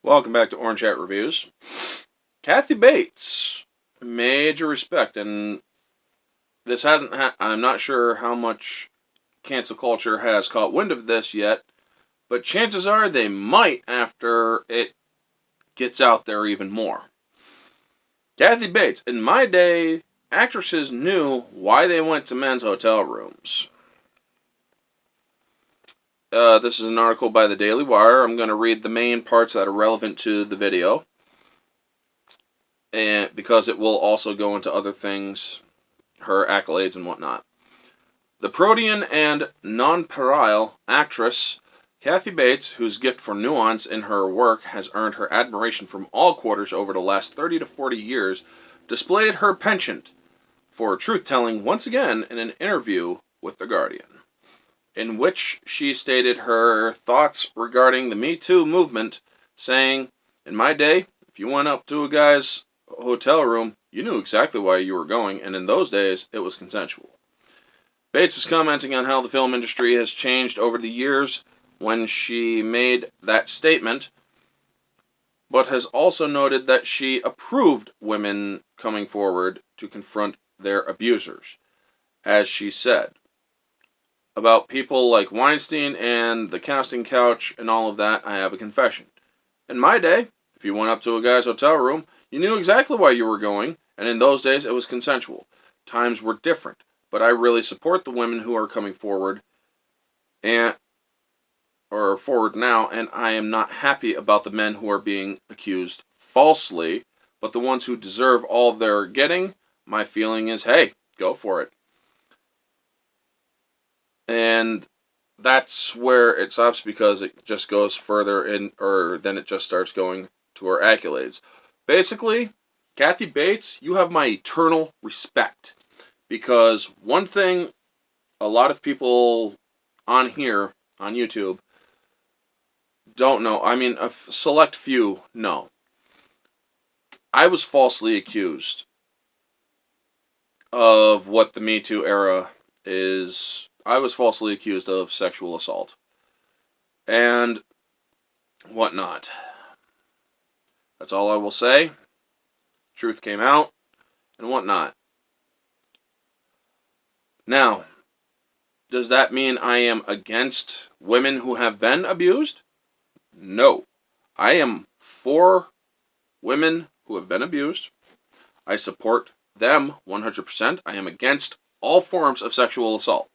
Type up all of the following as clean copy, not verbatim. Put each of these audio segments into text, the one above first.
Welcome back to Orange Hat Reviews. Kathy Bates, major respect, and this hasn't. I'm not sure how much cancel culture has caught wind of this yet, but chances are they might after it gets out there even more. Kathy Bates, in my day, actresses knew why they went to men's hotel rooms. This is an article by the Daily Wire. I'm going to read the main parts that are relevant to the video, and because it will also go into other things, her accolades and whatnot. The protean and nonpareil actress Kathy Bates, whose gift for nuance in her work has earned her admiration from all quarters over the last 30 to 40 years, displayed her penchant for truth-telling once again in an interview with The Guardian, in which she stated her thoughts regarding the Me Too movement, saying, "In my day, if you went up to a guy's hotel room, you knew exactly why you were going, and in those days, it was consensual." Bates was commenting on how the film industry has changed over the years when she made that statement, but has also noted that she approved women coming forward to confront their abusers. As she said, about people like Weinstein and the casting couch and all of that, I have a confession. In my day, if you went up to a guy's hotel room, you knew exactly why you were going, and in those days it was consensual. Times were different, but I really support the women who are coming forward and or forward now, and I am not happy about the men who are being accused falsely, but the ones who deserve all they're getting, my feeling is, hey, go for it. And that's where it stops, because it just goes further in, or then it just starts going to her accolades. Basically, Kathy Bates, you have my eternal respect, because one thing a lot of people on here on YouTube don't know, I mean, a select few know. I was falsely accused of what the Me Too era is. I was falsely accused of sexual assault and whatnot. That's all I will say. Truth came out and whatnot. Now, does that mean I am against women who have been abused? No. I am for women who have been abused. I support them 100%. I am against all forms of sexual assault.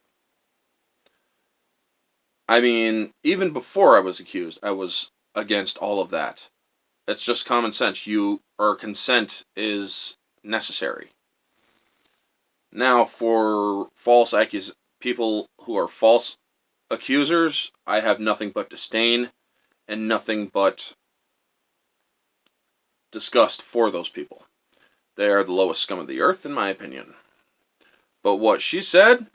I mean, even before I was accused, I was against all of that. It's just common sense. Consent is necessary. Now, for people who are false accusers, I have nothing but disdain and nothing but disgust for those people. They are the lowest scum of the earth, in my opinion. But what she said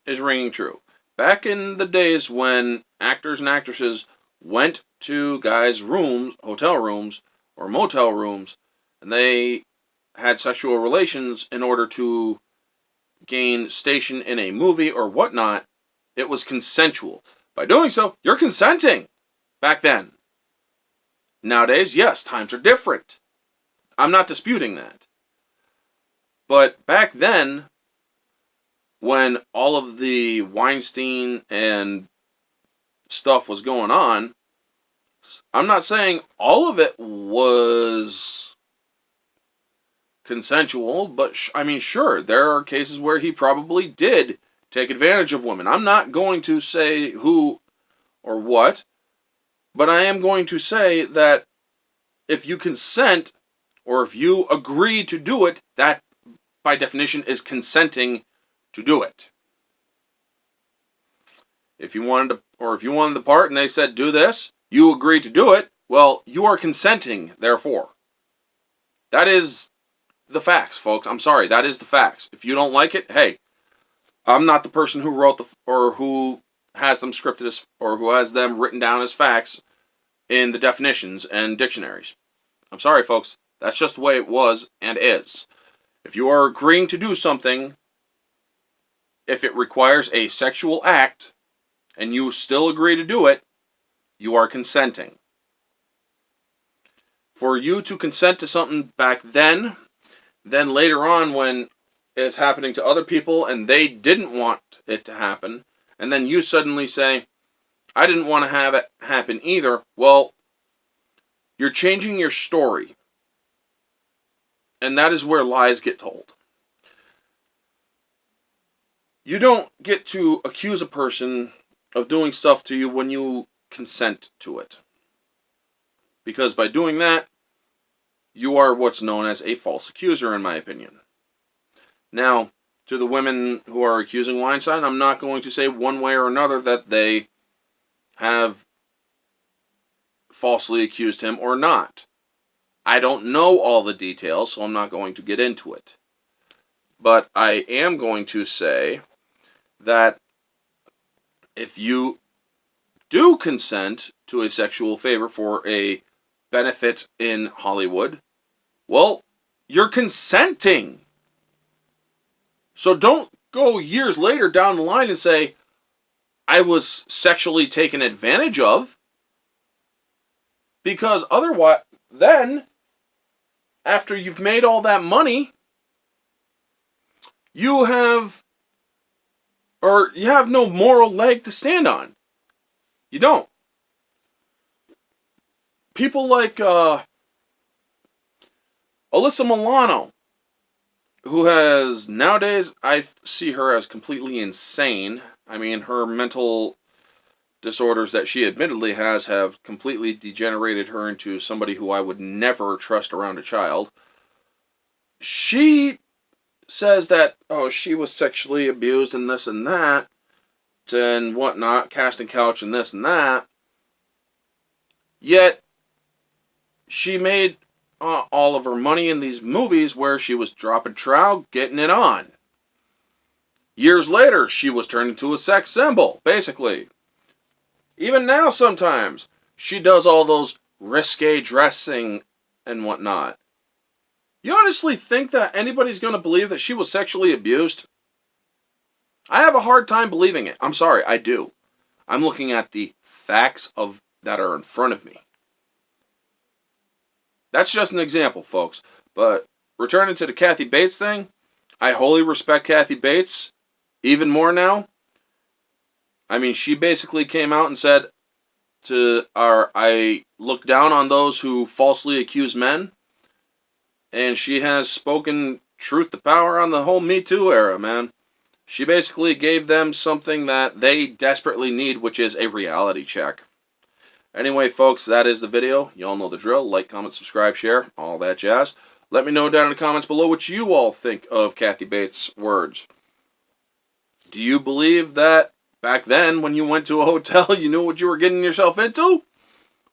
is ringing true. Back in the days when actors and actresses went to guys' rooms, hotel rooms, or motel rooms, and they had sexual relations in order to gain station in a movie or whatnot, it was consensual. By doing so, you're consenting. Back then. Nowadays, yes, times are different. I'm not disputing that. But back then, when all of the Weinstein and stuff was going on, I'm not saying all of it was consensual, but I mean, sure, there are cases where he probably did take advantage of women. I'm not going to say who or what, but I am going to say that if you consent, or if you agree to do it, that by definition is consenting to do it. If you wanted the part and they said do this, you agreed to do it, well, you are consenting, therefore. That is the facts, folks. I'm sorry, that is the facts. If you don't like it, hey, I'm not the person who wrote or who has them scripted as, or who has them written down as facts in the definitions and dictionaries. I'm sorry, folks. That's just the way it was and is. If you are agreeing to do something, if it requires a sexual act, and you still agree to do it, you are consenting. For you to consent to something back then later on when it's happening to other people and they didn't want it to happen, and then you suddenly say, I didn't want to have it happen either, well, you're changing your story. And that is where lies get told. You don't get to accuse a person of doing stuff to you when you consent to it. Because by doing that, you are what's known as a false accuser, in my opinion. Now, to the women who are accusing Weinstein, I'm not going to say one way or another that they have falsely accused him or not. I don't know all the details, so I'm not going to get into it. But I am going to say that if you do consent to a sexual favor for a benefit in Hollywood, well, you're consenting. So don't go years later down the line and say, I was sexually taken advantage of. Because otherwise, then, after you've made all that money, you have no moral leg to stand on. You don't. People like Alyssa Milano, who has, nowadays, I see her as completely insane. I mean, her mental disorders that she admittedly has have completely degenerated her into somebody who I would never trust around a child. She says that, she was sexually abused and this and that, and whatnot, casting couch and this and that. Yet, she made all of her money in these movies where she was dropping trout, getting it on. Years later, she was turned into a sex symbol, basically. Even now, sometimes, she does all those risque dressing and whatnot. You honestly think that anybody's going to believe that she was sexually abused? I have a hard time believing it. I'm sorry, I do. I'm looking at the facts that are in front of me. That's just an example, folks. But returning to the Kathy Bates thing, I wholly respect Kathy Bates even more now. I mean, she basically came out and said I look down on those who falsely accuse men. And she has spoken truth to power on the whole Me Too era, man. She basically gave them something that they desperately need, which is a reality check. Anyway, folks, that is the video. You all know the drill. Like, comment, subscribe, share, all that jazz. Let me know down in the comments below what you all think of Kathy Bates' words. Do you believe that back then, when you went to a hotel, you knew what you were getting yourself into?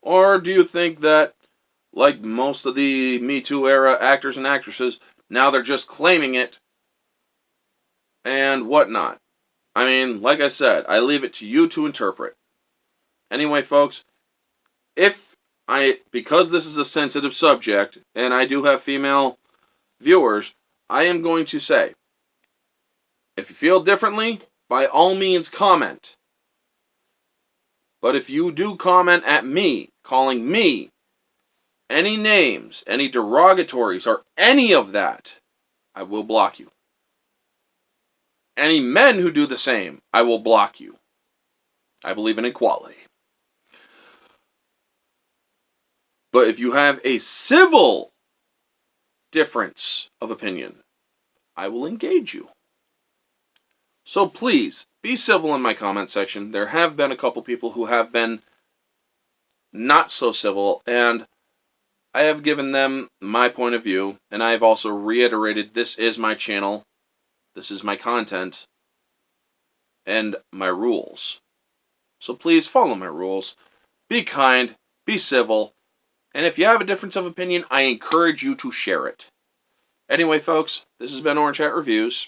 Or do you think that, like most of the Me Too era actors and actresses, now they're just claiming it and whatnot? I mean, like I said, I leave it to you to interpret. Anyway, folks, because this is a sensitive subject, and I do have female viewers, I am going to say, if you feel differently, by all means comment. But if you do comment at me, calling me any names, any derogatories, or any of that, I will block you. Any men who do the same, I will block you. I believe in equality. But if you have a civil difference of opinion, I will engage you. So please, be civil in my comment section. There have been a couple people who have been not so civil, and I have given them my point of view, and I have also reiterated this is my channel, this is my content, and my rules. So please follow my rules. Be kind, be civil, and if you have a difference of opinion, I encourage you to share it. Anyway, folks, this has been Orange Hat Reviews,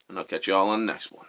and I'll catch you all on the next one.